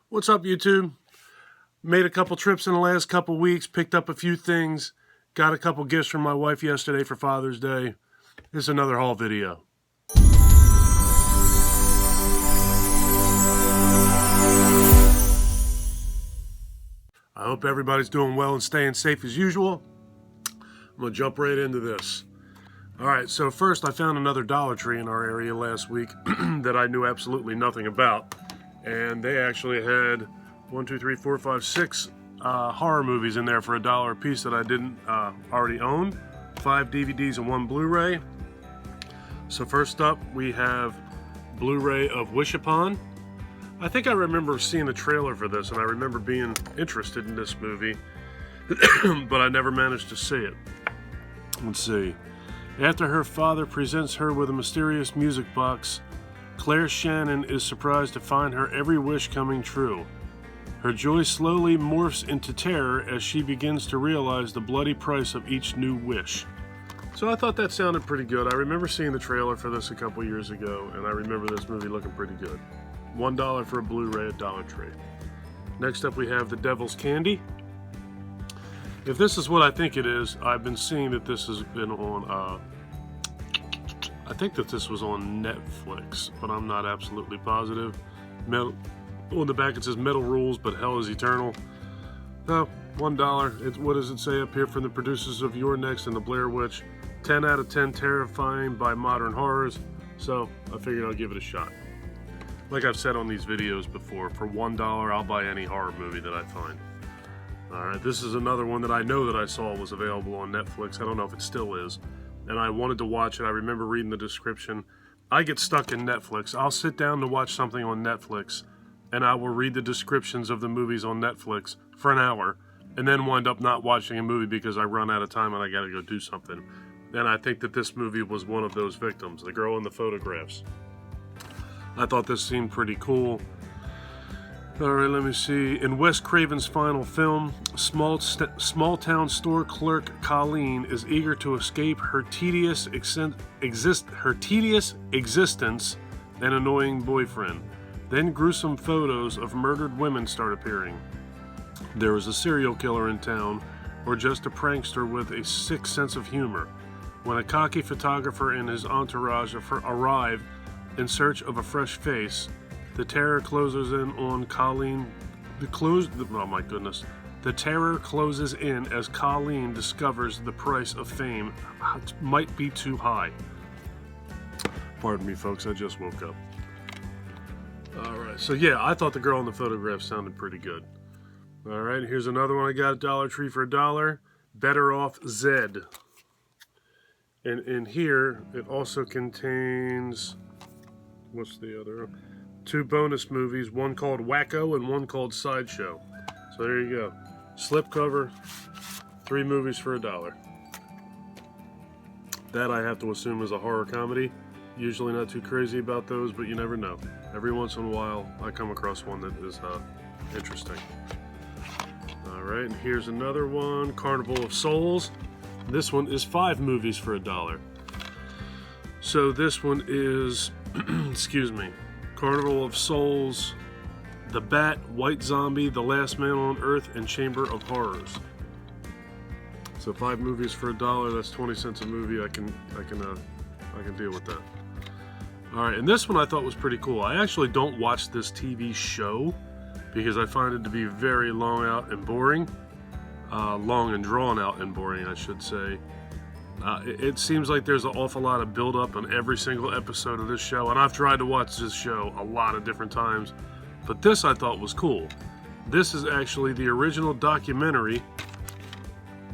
What's up, YouTube? Made a couple trips in the last couple weeks, picked up a few things, got a couple gifts from my wife yesterday for Father's Day. This is another haul video. I hope everybody's doing well and staying safe as usual. I'm going to jump right into this. Alright, so first I found another Dollar Tree in our area last week that I knew absolutely nothing about. And they actually had 6 horror movies in there for $1 a piece that I didn't already own. 5 DVDs and 1 Blu-ray. So first up we have Blu-ray of Wish Upon. I think I remember seeing a trailer for this and I remember being interested in this movie, but I never managed to see it. Let's see. After her father presents her with a mysterious music box, Claire Shannon is surprised to find her every wish coming true. Her joy slowly morphs into terror as she begins to realize the bloody price of each new wish. So I thought that sounded pretty good. I remember seeing the trailer for this a couple years ago, and I remember this movie looking pretty good. $1 for a Blu-ray at Dollar Tree. Next up we have The Devil's Candy. If this is what I think it is, I've been seeing that this has been on I think that this was on Netflix, but I'm not absolutely positive. On the back it says Metal Rules, but Hell is Eternal. No, $1. What does it say up here from the producers of Your Next and The Blair Witch? 10 out of 10 terrifying by modern horrors. So I figured I'll give it a shot. Like I've said on these videos before, for $1 I'll buy any horror movie that I find. Alright, this is another one that I know that I saw was available on Netflix. I don't know if it still is. And I wanted to watch it. I remember reading the description. I get stuck in Netflix. I'll sit down to watch something on Netflix, and I will read the descriptions of the movies on Netflix for an hour, and then wind up not watching a movie because I run out of time and I gotta go do something. And I think that this movie was one of those victims, the girl in the photographs. I thought this seemed pretty cool. Alright, let me see. In Wes Craven's final film, small-town store clerk Colleen is eager to escape her tedious existence and annoying boyfriend. Then gruesome photos of murdered women start appearing. There is a serial killer in town, or just a prankster with a sick sense of humor. When a cocky photographer and his entourage arrive in search of a fresh face, the terror closes in on Colleen. Oh my goodness. The terror closes in as Colleen discovers the price of fame might be too high. Pardon me, folks, I just woke up. Alright, so yeah, I thought the girl in the photograph sounded pretty good. Alright, here's another one I got at Dollar Tree for $1. Better Off Zed. And in here, it also contains... what's the other? 2 bonus movies, one called Wacko and one called Sideshow. So there you go. Slipcover, 3 movies for $1. That I have to assume is a horror comedy. Usually not too crazy about those, but you never know. Every once in a while, I come across one that is interesting. Alright, and here's another one, Carnival of Souls. This one is 5 movies for $1. So this one is, excuse me, Carnival of Souls, The Bat, White Zombie, The Last Man on Earth, and Chamber of Horrors. So 5 movies for $1. That's 20 cents a movie. I can deal with that. All right, and this one I thought was pretty cool. I actually don't watch this TV show because I find it to be very long out and boring, long and drawn out and boring, I should say. It seems like there's an awful lot of build-up on every single episode of this show, and I've tried to watch this show a lot of different times, but this I thought was cool. This is actually the original documentary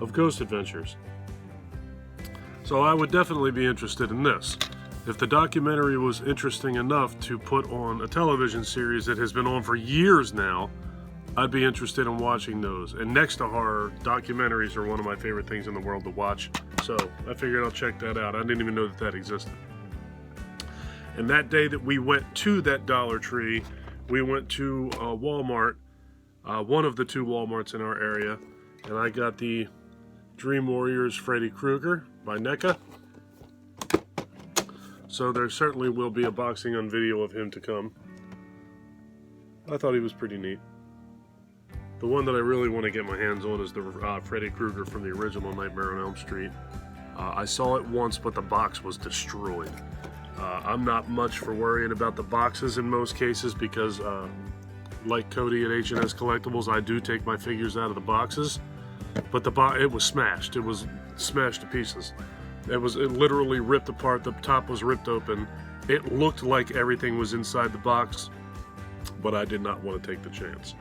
of Ghost Adventures. So I would definitely be interested in this. If the documentary was interesting enough to put on a television series that has been on for years now, I'd be interested in watching those. And next to horror, documentaries are one of my favorite things in the world to watch. So I figured I'll check that out. I didn't even know that existed. And that day that we went to that Dollar Tree, we went to Walmart, one of the 2 Walmarts in our area, and I got the Dream Warriors Freddy Krueger by Neca. So there certainly will be a boxing on video of him to come. I thought he was pretty neat. The one that I really want to get my hands on is the Freddy Krueger from the original Nightmare on Elm Street. I saw it once, but the box was destroyed. I'm not much for worrying about the boxes in most cases because, like Cody at H&S Collectibles, I do take my figures out of the boxes. But it was smashed. It was smashed to pieces. It literally ripped apart. The top was ripped open. It looked like everything was inside the box, but I did not want to take the chance.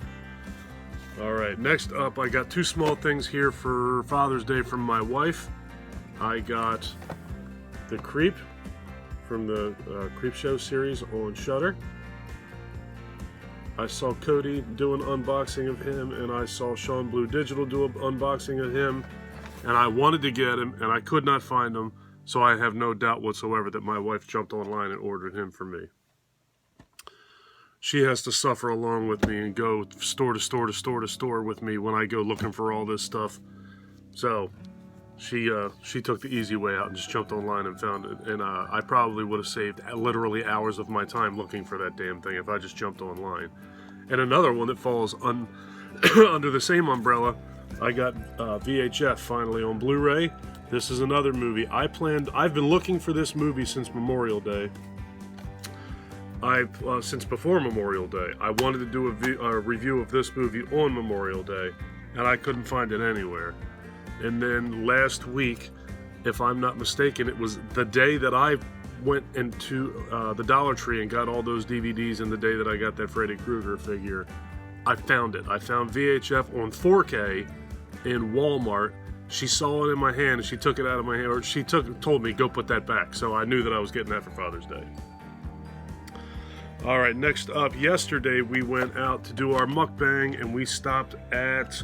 All right, next up, I got two small things here for Father's Day from my wife. I got the Creep from the Creep Show series on Shudder. I saw Cody do an unboxing of him, and I saw Sean Blue Digital do an unboxing of him, and I wanted to get him, and I could not find him, so I have no doubt whatsoever that my wife jumped online and ordered him for me. She has to suffer along with me and go store to store to store to store with me when I go looking for all this stuff. So she took the easy way out and just jumped online and found it. And I probably would have saved literally hours of my time looking for that damn thing if I just jumped online. And another one that falls under the same umbrella, I got VHF finally on Blu-ray. This is another movie. I've been looking for this movie since Memorial Day. Since before Memorial Day. I wanted to do a review of this movie on Memorial Day, and I couldn't find it anywhere. And then last week, if I'm not mistaken, it was the day that I went into the Dollar Tree and got all those DVDs, and the day that I got that Freddy Krueger figure, I found it. I found VHF on 4K in Walmart. She saw it in my hand, and she took it out of my hand, or told me, go put that back. So I knew that I was getting that for Father's Day. All right, next up, yesterday we went out to do our mukbang, and we stopped at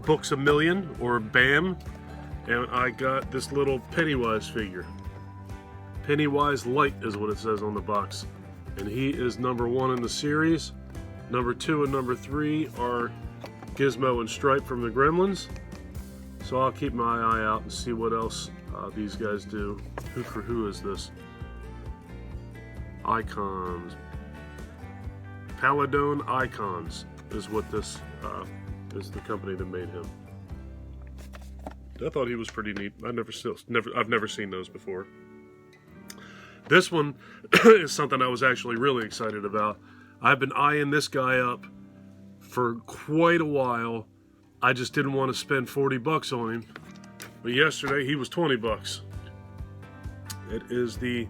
Books A Million, or BAM, and I got this little Pennywise figure. Pennywise Light is what it says on the box, and he is number 1 in the series. Number 2 and number 3 are Gizmo and Stripe from the Gremlins, so I'll keep my eye out and see what else these guys do. Who is this? Icons. Paladone Icons is what this is, the company that made him. I thought he was pretty neat. I've never seen those before. This one is something I was actually really excited about. I've been eyeing this guy up for quite a while. I just didn't want to spend 40 bucks on him. But yesterday he was 20 bucks. It is the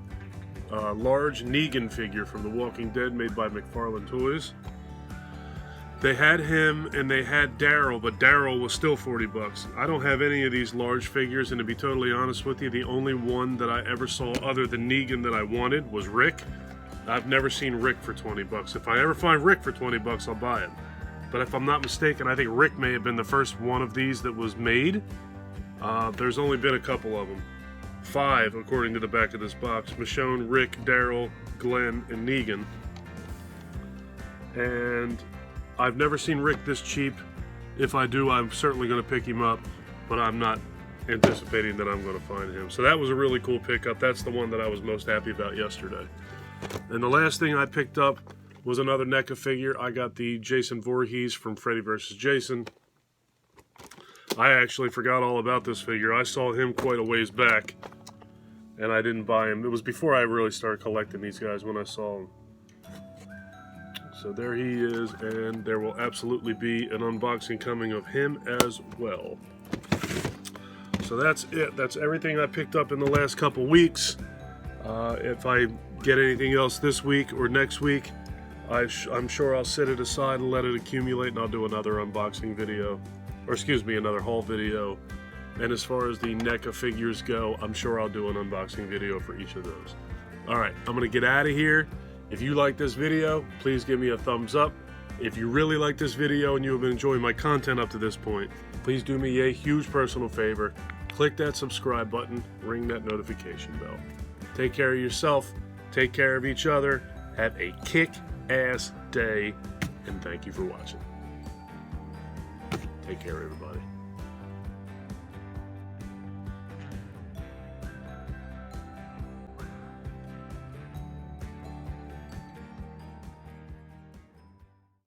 large Negan figure from The Walking Dead, made by McFarland Toys. They had him and they had Daryl, but Daryl was still 40 bucks. I don't have any of these large figures, and to be totally honest with you, the only one that I ever saw other than Negan that I wanted was Rick. I've never seen Rick for 20 bucks. If I ever find Rick for 20 bucks, I'll buy it. But if I'm not mistaken, I think Rick may have been the first one of these that was made. There's only been a couple of them. 5, according to the back of this box. Michonne, Rick, Daryl, Glenn, and Negan. And I've never seen Rick this cheap. If I do, I'm certainly going to pick him up, but I'm not anticipating that I'm going to find him. So that was a really cool pickup. That's the one that I was most happy about yesterday. And the last thing I picked up was another Neca figure. I got the Jason Voorhees from Freddy vs. Jason. I actually forgot all about this figure. I saw him quite a ways back, and I didn't buy him. It was before I really started collecting these guys when I saw him. So there he is, and there will absolutely be an unboxing coming of him as well. So that's it. That's everything I picked up in the last couple weeks. If I get anything else this week or next week, I'm sure I'll set it aside and let it accumulate, and I'll do another unboxing video. Or excuse me, another haul video. And as far as the NECA figures go, I'm sure I'll do an unboxing video for each of those. Alright, I'm going to get out of here. If you like this video, please give me a thumbs up. If you really like this video and you have been enjoying my content up to this point, please do me a huge personal favor. Click that subscribe button, ring that notification bell. Take care of yourself, take care of each other, have a kick-ass day, and thank you for watching. Take care, everybody.